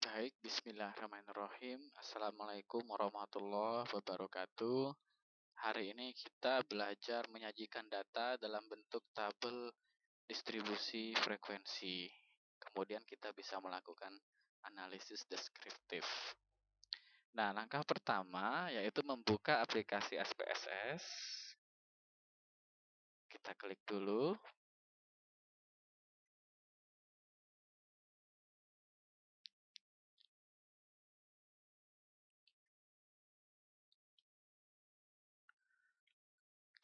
Baik, bismillahirrahmanirrahim. Assalamualaikum warahmatullahi wabarakatuh. Hari ini kita belajar menyajikan data dalam bentuk tabel distribusi frekuensi. Kemudian kita bisa melakukan analisis deskriptif. Nah, langkah pertama yaitu membuka aplikasi SPSS. Kita klik dulu.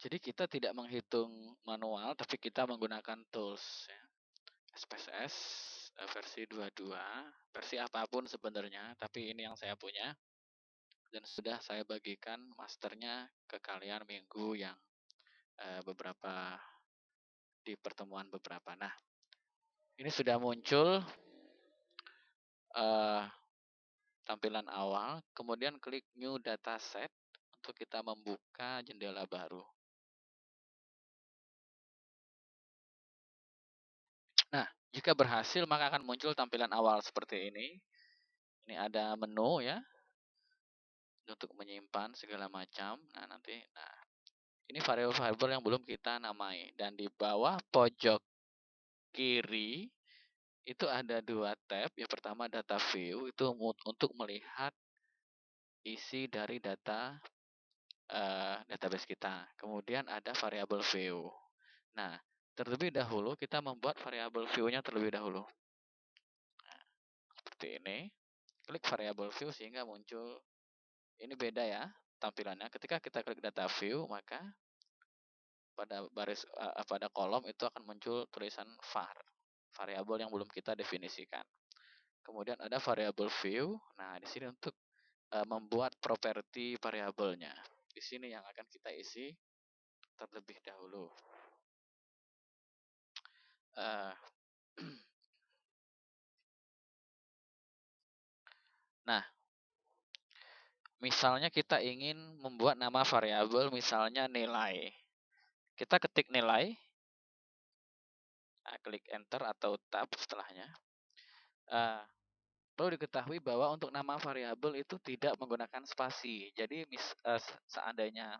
Jadi kita tidak menghitung manual, tapi kita menggunakan tools. SPSS versi 22, versi apapun sebenarnya, tapi ini yang saya punya. Dan sudah saya bagikan masternya ke kalian minggu yang beberapa di pertemuan beberapa. Nah, ini sudah muncul tampilan awal, kemudian klik New Dataset untuk kita membuka jendela baru. Nah, jika berhasil maka akan muncul tampilan awal seperti ini. Ini ada menu ya, untuk menyimpan segala macam. Nah, ini variabel-variabel yang belum kita namai. Dan di bawah pojok kiri itu ada dua tab. Yang pertama data view, itu untuk melihat isi dari data database kita. Kemudian ada variabel view. Nah, terlebih dahulu kita membuat variabel view-nya terlebih dahulu. Nah, seperti ini. Klik variabel view sehingga muncul, ini beda ya tampilannya. Ketika kita klik data view, maka pada kolom itu akan muncul tulisan var, variabel yang belum kita definisikan. Kemudian ada variabel view. Nah, di sini untuk membuat properti variabelnya. Di sini yang akan kita isi terlebih dahulu. Nah, misalnya kita ingin membuat nama variabel, misalnya nilai. Kita ketik nilai, klik enter atau tab setelahnya. Perlu diketahui bahwa untuk nama variabel itu tidak menggunakan spasi. Jadi seandainya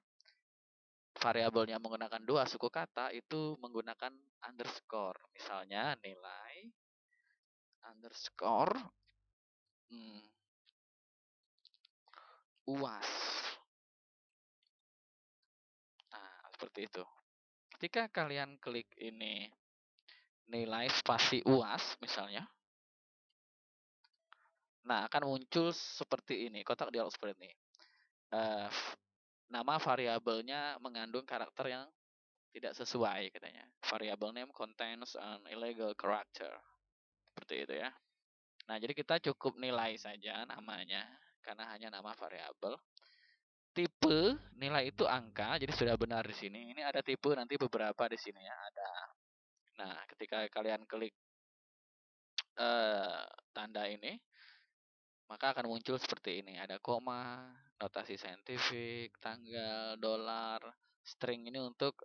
variabelnya menggunakan dua suku kata, itu menggunakan underscore. Misalnya nilai underscore UAS. Nah, seperti itu. Ketika kalian klik ini nilai spasi UAS misalnya, nah akan muncul seperti ini, kotak dialog seperti ini. Nama variabelnya mengandung karakter yang tidak sesuai katanya. Variable name contains an illegal character. Seperti itu ya. Nah, jadi kita cukup nilai saja namanya karena hanya nama variabel. Tipe nilai itu angka, jadi sudah benar di sini. Ini ada tipe nanti beberapa di sini ya, ada. Nah, ketika kalian klik tanda ini, maka akan muncul seperti ini. Ada koma, notasi saintifik, tanggal, dolar, string ini untuk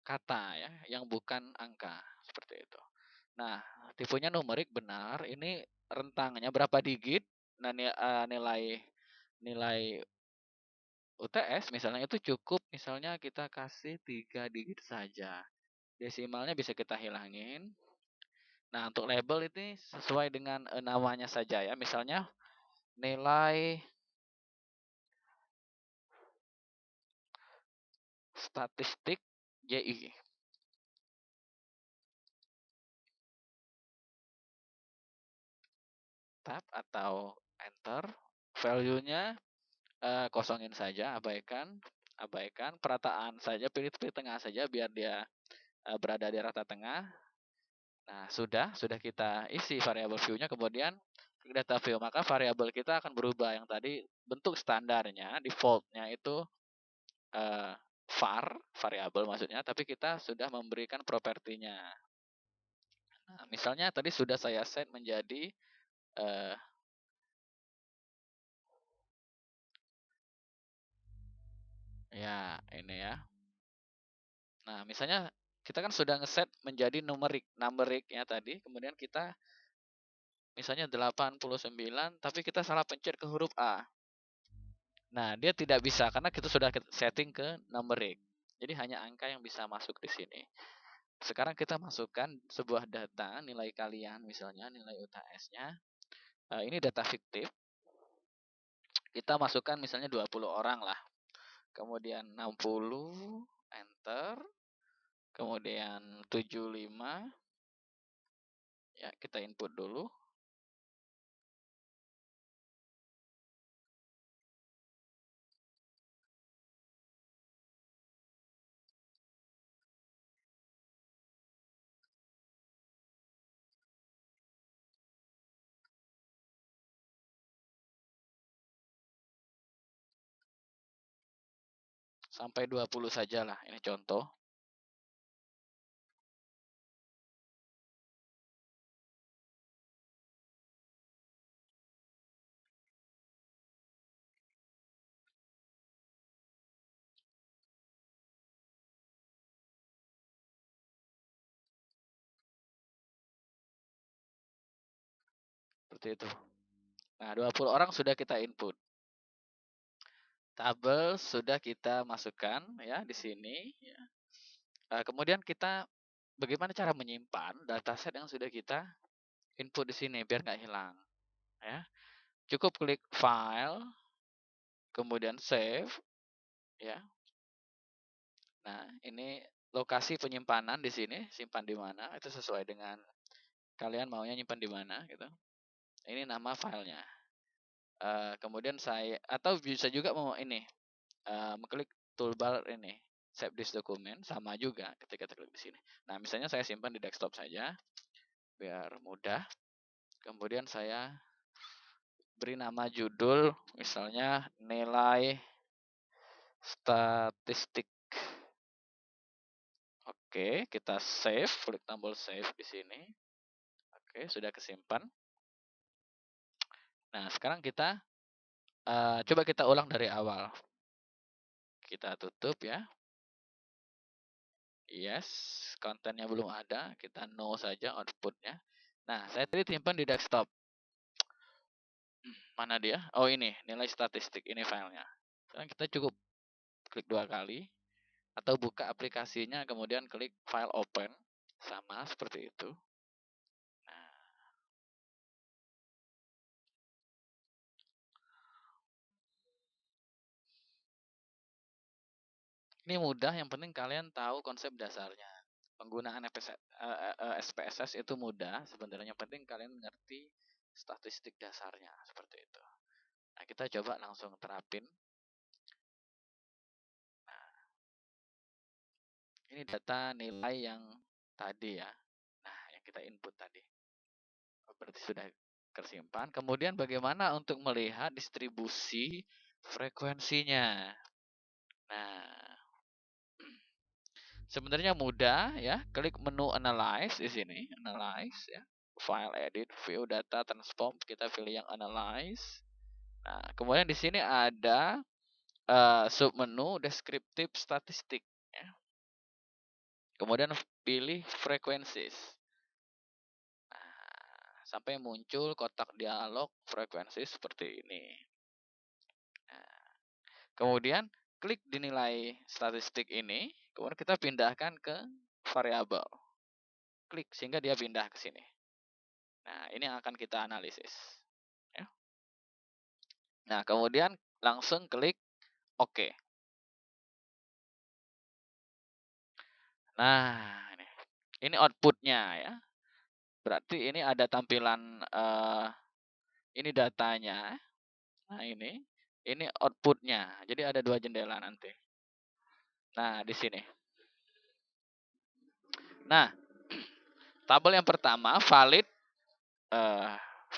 kata ya, yang bukan angka seperti itu. Nah, tipenya numerik benar. Ini rentangnya berapa digit? Nah, nilai UTS misalnya itu cukup, misalnya kita kasih 3 digit saja. Desimalnya bisa kita hilangin. Nah, untuk label ini sesuai dengan namanya saja ya. Misalnya nilai statistik YI. Tab atau enter. Value-nya kosongin saja, abaikan perataan saja, pilih tengah saja biar dia berada di rata tengah. Nah, sudah kita isi variabel view-nya, kemudian klik data view, maka variabel kita akan berubah. Yang tadi bentuk standarnya, default-nya itu var, variabel maksudnya, tapi kita sudah memberikan propertinya. Nah, misalnya tadi sudah saya set menjadi ya ini ya. Nah, misalnya kita kan sudah ngeset menjadi numerik ya tadi. Kemudian kita misalnya 89, tapi kita salah pencet ke huruf A. Nah, dia tidak bisa karena kita sudah setting ke numerik. Jadi hanya angka yang bisa masuk di sini. Sekarang kita masukkan sebuah data, nilai kalian misalnya, nilai UTS-nya. Ini data fiktif. Kita masukkan misalnya 20 orang lah. Kemudian 60, enter. Kemudian 75. Ya, kita input dulu. Sampai 20 saja lah, ini contoh. Seperti itu. Nah, 20 orang sudah kita input. Tabel sudah kita masukkan ya di sini. Ya. Kemudian kita bagaimana cara menyimpan dataset yang sudah kita input di sini biar nggak hilang. Ya. Cukup klik file, kemudian save. Ya. Nah, ini lokasi penyimpanan di sini, simpan di mana, itu sesuai dengan kalian maunya nyimpan di mana gitu. Ini nama filenya. Kemudian saya atau bisa juga mau ini mengklik toolbar ini save this document, sama juga ketika klik di sini. Nah, misalnya saya simpan di desktop saja biar mudah. Kemudian saya beri nama judul misalnya nilai statistik. Oke, kita save, klik tombol save di sini. Oke, sudah kesimpan. Nah, sekarang kita coba kita ulang dari awal. Kita tutup ya. Yes, kontennya belum ada. Kita no saja outputnya. Nah, saya tadi simpan di desktop. Mana dia? Oh, ini nilai statistik. Ini filenya. Sekarang kita cukup klik 2 kali. Atau buka aplikasinya, kemudian klik file open. Sama seperti itu. Nah, ini mudah, yang penting kalian tahu konsep dasarnya. Penggunaan SPSS itu mudah, sebenarnya yang penting kalian mengerti statistik dasarnya, seperti itu. Nah, kita coba langsung terapin. Nah, ini data nilai yang tadi ya. Nah, yang kita input tadi. Berarti sudah tersimpan. Kemudian bagaimana untuk melihat distribusi frekuensinya? Nah, sebenarnya mudah ya. Klik menu analyze di sini, analyze ya. File edit, view data transform, kita pilih yang analyze. Nah, kemudian di sini ada submenu descriptive statistik ya. Kemudian pilih frequencies. Nah, sampai muncul kotak dialog frekuensi seperti ini. Nah, kemudian klik di nilai statistik ini, kemudian kita pindahkan ke variabel. Klik sehingga dia pindah ke sini. Nah, ini yang akan kita analisis. Ya. Nah, kemudian langsung klik OK. Nah, ini outputnya ya. Berarti ini ada tampilan ini datanya. Nah, ini outputnya. Jadi ada 2 jendela nanti. Nah, di sini. Nah, tabel yang pertama valid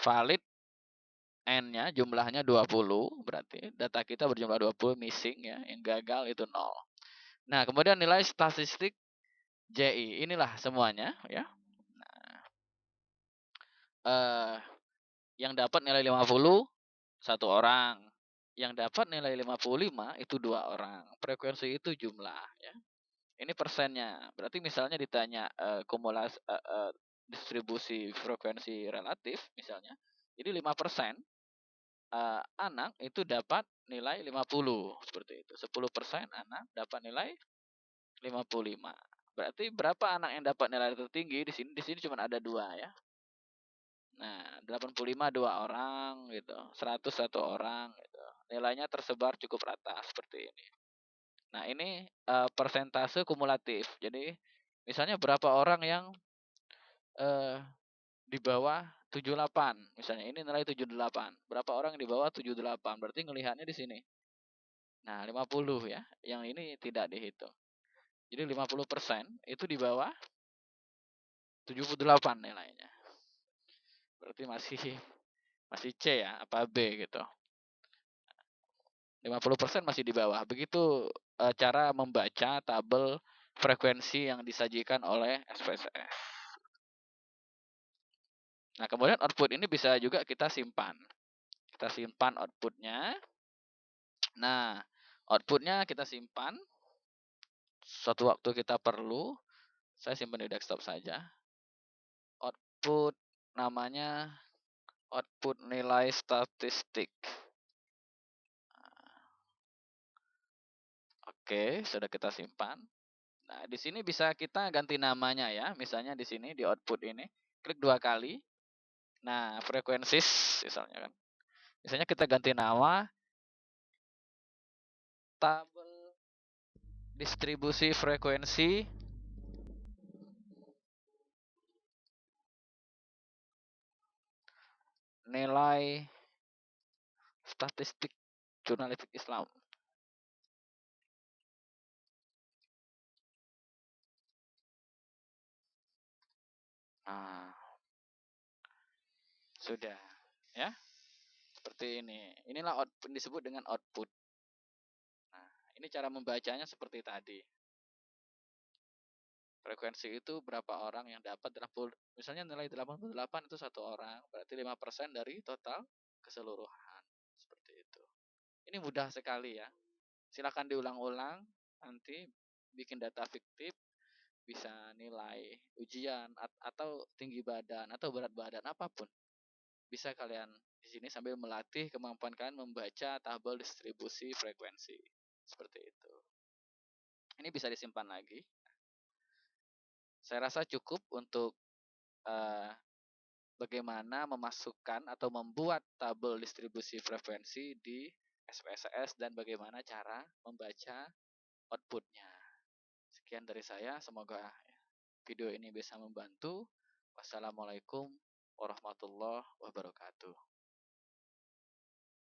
valid N-nya jumlahnya 20, berarti data kita berjumlah 20, missing ya, yang gagal itu 0. Nah, kemudian nilai statistik JI, inilah semuanya ya. Nah, yang dapat nilai 50 1 orang, yang dapat nilai 55 itu 2 orang. Frekuensi itu jumlah ya. Ini persennya. Berarti misalnya ditanya distribusi frekuensi relatif misalnya. Jadi 5% anak itu dapat nilai 50 seperti itu. 10% anak dapat nilai 55. Berarti berapa anak yang dapat nilai tertinggi di sini? Di sini cuma ada 2 ya. Nah, 85 2 orang gitu, 100 1 orang gitu. Nilainya tersebar cukup rata seperti ini. Nah, ini persentase kumulatif. Jadi, misalnya berapa orang yang di bawah 78 misalnya ini nilai 78. Berapa orang yang di bawah 78? Berarti ngelihatnya di sini. Nah, 50 ya. Yang ini tidak dihitung. Jadi 50% itu di bawah 78 nilainya. Berarti masih C ya, apa B gitu. 50% masih di bawah. Begitu cara membaca tabel frekuensi yang disajikan oleh SPSS. Nah, kemudian output ini bisa juga kita simpan. Kita simpan outputnya. Nah, outputnya kita simpan. Suatu waktu kita perlu. Saya simpan di desktop saja. Output namanya output nilai statistik. Oke, sudah kita simpan. Nah, di sini bisa kita ganti namanya ya. Misalnya di sini di output ini, klik 2 kali. Nah, frekuensis misalnya kan. Misalnya kita ganti nama tabel distribusi frekuensi nilai statistik jurnalistik Islam. Nah, sudah ya. Seperti ini. Inilah output disebut dengan output. Nah, ini cara membacanya seperti tadi. Frekuensi itu berapa orang yang dapat misalnya nilai 88 itu 1 orang, berarti 5% dari total keseluruhan. Seperti itu. Ini mudah sekali ya. Silakan diulang-ulang, nanti bikin data fiktif, bisa nilai ujian atau tinggi badan atau berat badan apapun. Bisa kalian di sini sambil melatih kemampuan kalian membaca tabel distribusi frekuensi. Seperti itu. Ini bisa disimpan lagi. Saya rasa cukup untuk bagaimana memasukkan atau membuat tabel distribusi frekuensi di SPSS dan bagaimana cara membaca outputnya. Sekian dari saya, semoga video ini bisa membantu. Wassalamualaikum warahmatullahi wabarakatuh.